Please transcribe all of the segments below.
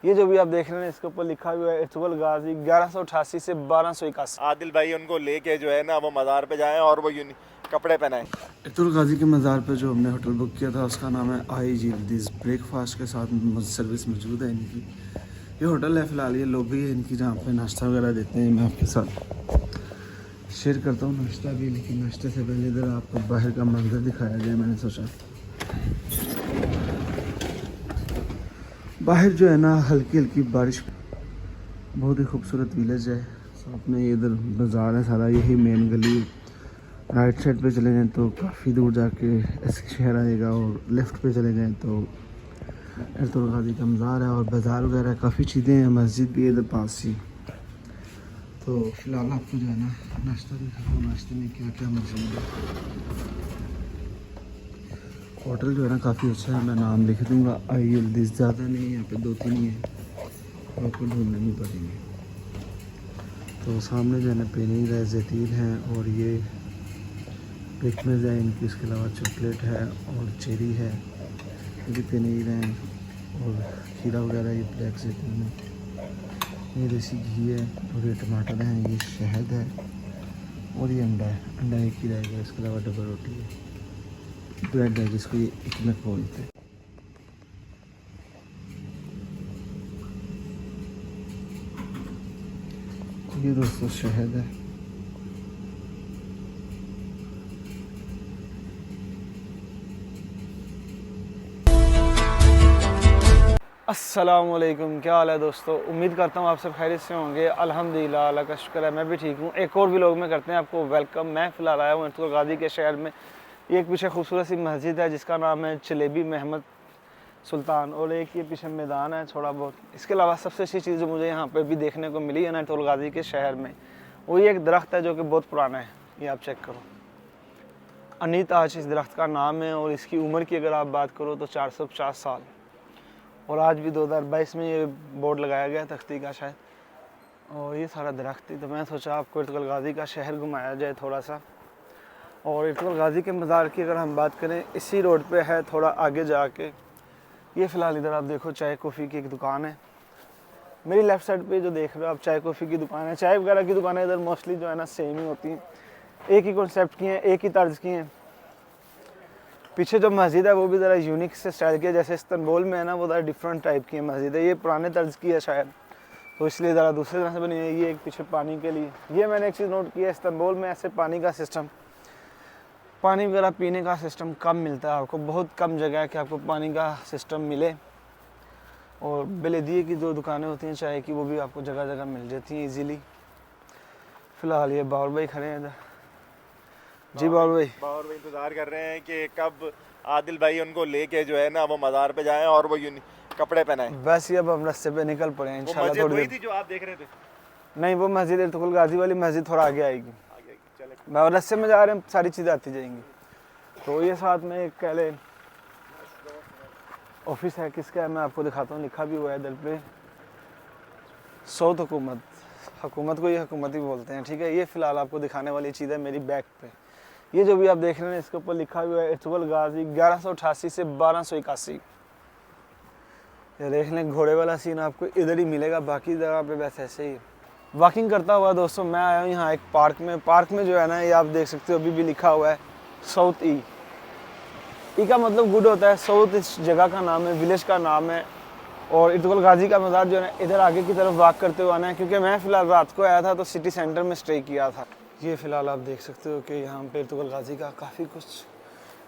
ये जो भी आप देख रहे हैं इसके ऊपर लिखा हुआ है इरतुगरुल गाजी 1188 से 1281। आदिल भाई उनको लेके जो है ना वो मज़ार पे जाएं और वो कपड़े पहनाएं। इरतुगरुल गाजी के मज़ार पे जो हमने होटल बुक किया था उसका नाम है आई जी लदीज़। ब्रेकफास्ट के साथ सर्विस मौजूद है इनकी। ये होटल है फ़िलहाल, ये लॉबी है इनकी जहाँ पे नाश्ता वगैरह देते हैं। मैं आपके साथ शेयर करता हूँ नाश्ता भी, लेकिन नाश्ते से पहले इधर आपको बाहर का मंजर दिखाया जाए। मैंने सोचा बाहर जो है ना हल्की हल्की बारिश, बहुत ही खूबसूरत विलेज है। साथ में इधर बाज़ार है सारा, यही मेन गली। राइट साइड पे चले जाएं तो काफ़ी दूर जाके ऐसे शहर आएगा, और लेफ़्ट पे चले जाएं तो इरतुगरुल गाजी का मज़ार है और बाज़ार वगैरह काफ़ी चीज़ें हैं। मस्जिद भी है इधर पास ही। तो फ़िलहाल आपको जो है ना नाश्ता दिखाता हूँ, नाश्ते में क्या क्या मौजूद है। होटल जो है ना काफ़ी अच्छा है, मैं नाम लिख दूँगा। आई लदीज़, ज़्यादा नहीं, यहाँ पे 2-3 ही है, आपको ढूंढने नहीं पड़ेंगे। तो सामने जो है ना पनीर है, ज़ैतून है, और ये पिकमेज़ है इनकी। इसके अलावा चॉकलेट है और चेरी है, ये भी पनीर है, और खीरा वगैरह, ये ब्लैक ज़ैतून है, ये देसी घी है, और ये टमाटर हैं, ये शहद है, और ये अंडा है। अंडा एक ही रहेगा। इसके अलावा डबल रोटी है, ब्रेड है जिसको ये इकमक बोलते हैं। ये दोस्तों शहद है। अस्सलाम वालेकुम, क्या हाल है दोस्तों। उम्मीद करता हूँ आप सब खैरियत से होंगे। अल्हम्दुलिल्लाह, अल्लाह का शुक्र है, मैं भी ठीक हूँ। एक और व्लॉग में करते हैं आपको वेलकम। मैं फ़िलहाल आया हूँ इरतुगरुल गाजी के शहर में। ये एक पीछे खूबसूरत सी मस्जिद है जिसका नाम है जलेबी महमद सुल्तान, और एक ये पीछे मैदान है थोड़ा बहुत। इसके अलावा सबसे अच्छी चीज़ जो मुझे यहाँ पे भी देखने को मिली है ना इरतुगरुल गाजी के शहर में, वो ये एक दरख्त है जो कि बहुत पुराना है। ये आप चेक करो, अनीत आज इस दरख्त का नाम है, और इसकी उम्र की अगर आप बात करो तो 450 साल। और आज भी 2022 में ये बोर्ड लगाया गया तख्ती का शायद, और ये सारा दरख्त ही। तो मैं सोचा आपको इरतुगरुल गाजी का शहर घुमाया जाए थोड़ा सा। और इरतुगरुल गाजी के मज़ार की अगर हम बात करें, इसी रोड पे है, थोड़ा आगे जाके। ये फ़िलहाल इधर आप देखो चाय कॉफ़ी की एक दुकान है। मेरी लेफ़्ट साइड पे जो देख रहे हो आप, चाय कॉफ़ी की दुकान है। चाय वगैरह की दुकानें इधर मोस्टली जो है ना सेम ही होती हैं, एक ही कॉन्सेप्ट की हैं, एक ही तर्ज की हैं। पीछे जो मस्जिद है वो भी ज़रा यूनिक से स्टाइल की है, जैसे इस्तांबुल में है ना, वो ज़रा डिफरेंट टाइप की है मस्जिद है। ये पुराने तर्ज की है शायद, तो इसलिए ज़रा दूसरी तरह से बनी है। ये एक पीछे पानी के लिए, ये मैंने एक चीज़ नोट की है, इस्तांबुल में ऐसे पानी का सिस्टम, पानी वगैरह पीने का सिस्टम कम मिलता है आपको। बहुत कम जगह है कि आपको पानी का सिस्टम मिले। और बलदिये की जो दुकानें होती हैं चाय की, वो भी आपको जगह जगह मिल जाती हैं ईजीली। फ़िलहाल ये बाबर भाई खड़े हैं इधर। जी बाबर भाई इंतज़ार कर रहे हैं कि कब आदिल भाई उनको लेके जो है ना वो मज़ार पे जाएं और वो कपड़े पहनाएं। बस ये अब हम रास्ते पे निकल पड़े हैं इंशाल्लाह। थोड़ी देर थी जो आप देख रहे थे? नहीं, वो मस्जिद इरतुगरुल गाजी वाली मस्जिद थोड़ा आगे आएगी। मैं रास्ते में जा रहे हैं, सारी चीज़ें आती जाएंगी। तो ये साथ में एक कह ले ऑफिस है, किसका है मैं आपको दिखाता हूँ। लिखा भी हुआ है इधर पे सऊद हुकूमत। हुकूमत को ये हुकूमत ही बोलते हैं, ठीक है। ये फ़िलहाल आपको दिखाने वाली चीज़ है मेरी बैक पे। ये जो भी आप देख रहे हैं इसके ऊपर लिखा हुआ है इरतुगरुल गाजी 1188 से 1281। ये देख लें, घोड़े वाला सीन आपको इधर ही मिलेगा, बाकी जगह पे बस ऐसे ही। वॉकिंग करता हुआ दोस्तों मैं आया हूँ यहाँ एक पार्क में। पार्क में जो है ना, ये आप देख सकते हो अभी भी लिखा हुआ है साउथ ई। ई का मतलब गुड होता है। साउथ इस जगह का नाम है, विलेज का नाम है। और इरतुगरुल गाजी का मज़ार जो है ना इधर आगे की तरफ वॉक करते हुए आना है, क्योंकि मैं फ़िलहाल रात को आया था तो सिटी सेंटर में स्टे किया था। ये फ़िलहाल आप देख सकते हो कि यहाँ पे इरतुगरुल गाजी का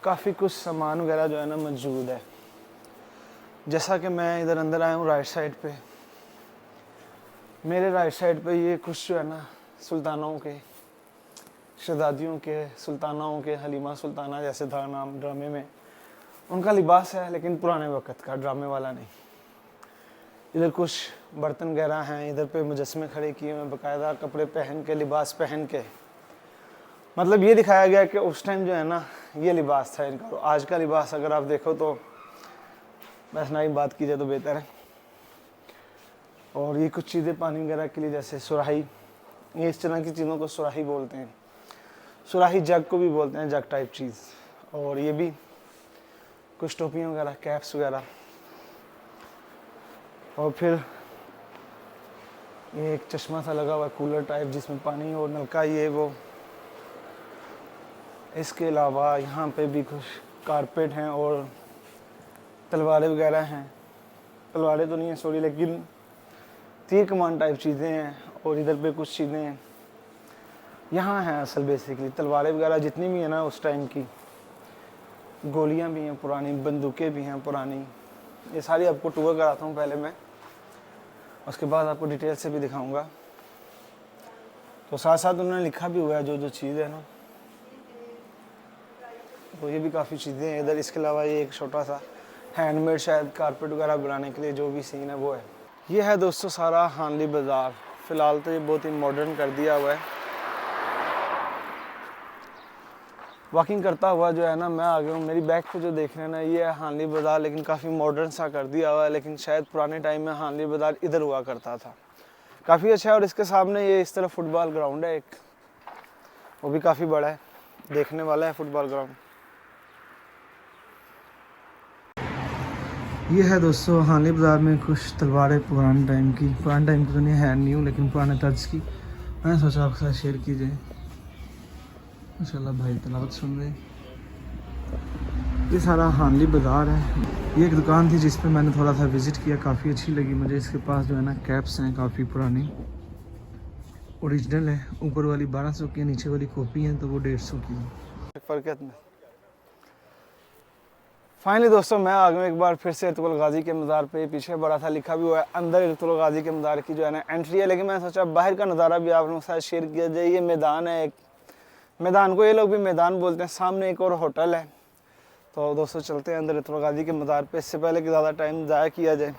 काफ़ी कुछ सामान वगैरह जो है ना मौजूद है। जैसा कि मैं इधर अंदर आया हूँ राइट साइड पे, मेरे राइट साइड पे ये कुछ जो है ना सुल्तानों के, शहजादियों के, सुल्तानाओं के, हलीमा सुल्ताना जैसे था नाम ड्रामे में, उनका लिबास है, लेकिन पुराने वक्त का, ड्रामे वाला नहीं। इधर कुछ बर्तन वगैरह हैं, इधर पे मुजस्मे खड़े किए हुए बाकायदा कपड़े पहन के, लिबास पहन के। मतलब ये दिखाया गया कि उस टाइम जो है ना ये लिबास था इनका। तो आज का लिबास अगर आप देखो तो बस ना ही बात की जाए तो बेहतर है। और ये कुछ चीज़ें पानी वगैरह के लिए, जैसे सुराही, ये इस तरह की चीज़ों को सुराही बोलते हैं। सुराही जग को भी बोलते हैं, जग टाइप चीज़। और ये भी कुछ टोपियाँ वगैरह, कैप्स वगैरह। और फिर ये एक चश्मा सा लगा हुआ है कूलर टाइप जिसमें पानी और नलका ये वो। इसके अलावा यहाँ पे भी कुछ कारपेट हैं और तलवारें वगैरह हैं। तलवारें तो नहीं है सॉरी, लेकिन तीर कमान टाइप चीज़ें हैं। और इधर पे कुछ चीज़ें हैं यहाँ हैं असल बेसिकली तलवारें वगैरह जितनी भी हैं ना उस टाइम की। गोलियाँ भी हैं पुरानी, बंदूकें भी हैं पुरानी। ये सारी आपको टूर कराता हूँ पहले मैं, उसके बाद आपको डिटेल से भी दिखाऊंगा। तो साथ साथ उन्होंने लिखा भी हुआ है जो जो चीज़ है ना, तो ये भी काफ़ी चीज़ें हैं इधर। इसके अलावा ये एक छोटा सा हैंडमेड शायद कारपेट वगैरह बनाने के लिए जो भी सीन है वो है। ये है दोस्तों सारा हानली बाज़ार। फ़िलहाल तो ये बहुत ही मॉडर्न कर दिया हुआ है। वॉकिंग करता हुआ जो है ना मैं आ गया हूँ। मेरी बैक पे जो देख रहे हैं ना ये है हानली बाज़ार, लेकिन काफ़ी मॉडर्न सा कर दिया हुआ है। लेकिन शायद पुराने टाइम में हानली बाज़ार इधर हुआ करता था। काफ़ी अच्छा है। और इसके सामने ये इस तरफ फुटबॉल ग्राउंड है एक, वो भी काफ़ी बड़ा है, देखने वाला है फुटबॉल ग्राउंड। ये है दोस्तों हानली बाज़ार में कुछ तलवारें पुराने टाइम की तो नहीं है न्यू, लेकिन पुराने तर्ज की। मैंने सोचा आपके साथ शेयर की जाए। माशाल्लाह भाई तलावत सुन रहे। ये सारा हानली बाज़ार है। ये एक दुकान थी जिस पे मैंने थोड़ा सा विज़िट किया, काफ़ी अच्छी लगी मुझे। इसके पास जो है ना कैप्स हैं काफ़ी पुरानी, ओरिजिनल है। ऊपर वाली 1200 की है, नीचे वाली कॉपी है तो वो 150 की है। फ़र्क है इतना। फाइनली दोस्तों मैं आ गया एक बार फिर से इरतुगरुल गाज़ी के मज़ार पे। पीछे बड़ा सा लिखा भी हुआ है अंदर इरतुगरुल गाज़ी के मज़ार की जो है ना एंट्री है, लेकिन मैंने सोचा बाहर का नज़ारा भी आप लोगों के साथ शेयर किया जाए। ये मैदान है एक, मैदान को ये लोग भी मैदान बोलते हैं। सामने एक और होटल है। तो दोस्तों चलते हैं अंदर इरतुगरुल गाज़ी के मज़ार पे। इससे पहले कि ज़्यादा टाइम ज़ाया किया जाए,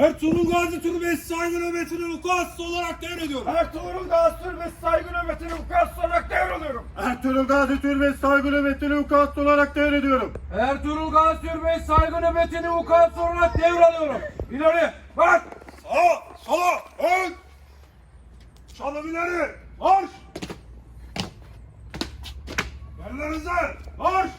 Ertuğrul Gazi Türbesi saygı nöbetini vukuatsız olarak devrediyorum. Ertuğrul Gazi Türbesi saygı nöbetini vukuatsız olarak devrediyorum. Ertuğrul Gazi Türbesi saygı nöbetini vukuatsız olarak devrediyorum. Ertuğrul Gazi Türbesi saygı nöbetini vukuatsız olarak devralıyorum. İleri bak. Sağa sola ön. Çalım ileri marş. Yerlerinize marş.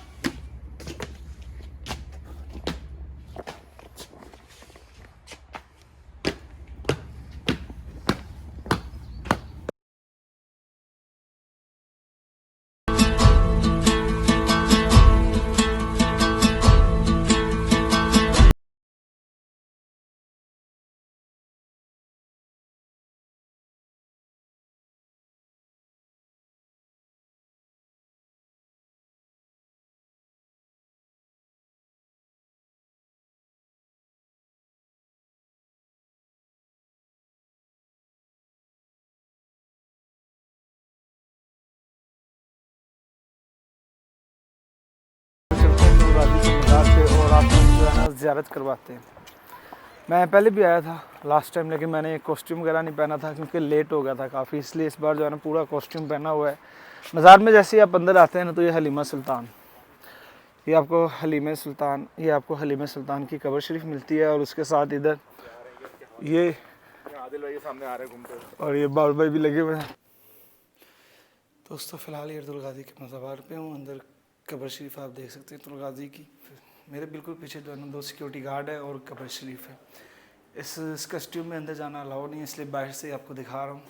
और आप जो है ना ज़ियारत करवाते हैं। मैं पहले भी आया था लास्ट टाइम, लेकिन मैंने कॉस्ट्यूम वगैरह नहीं पहना था क्योंकि लेट हो गया था काफ़ी, इसलिए इस बार जो है ना पूरा कॉस्ट्यूम पहना हुआ है। मज़ार में जैसे ही आप अंदर आते हैं ना तो ये हलीमा सुल्तान, ये आपको हलीमा सुल्तान की कब्र शरीफ मिलती है। और उसके साथ इधर ये आदिल भाई सामने आ रहे हैं घूमते हुए। और ये बाउल भाई भी लगे हुए हैं। दोस्तों फ़िलहाल इरतुगरुल गाज़ी के मज़ार पे हूँ। अंदर कब्र शरीफ आप देख सकते हैं इरतुगरुल गाज़ी की। मेरे बिल्कुल पीछे जो है ना 2 सिक्योरिटी गार्ड है और कब्र शरीफ है। इस कस्ट्यूम में अंदर जाना अलाउ नहीं है, इसलिए बाहर से आपको दिखा रहा हूँ।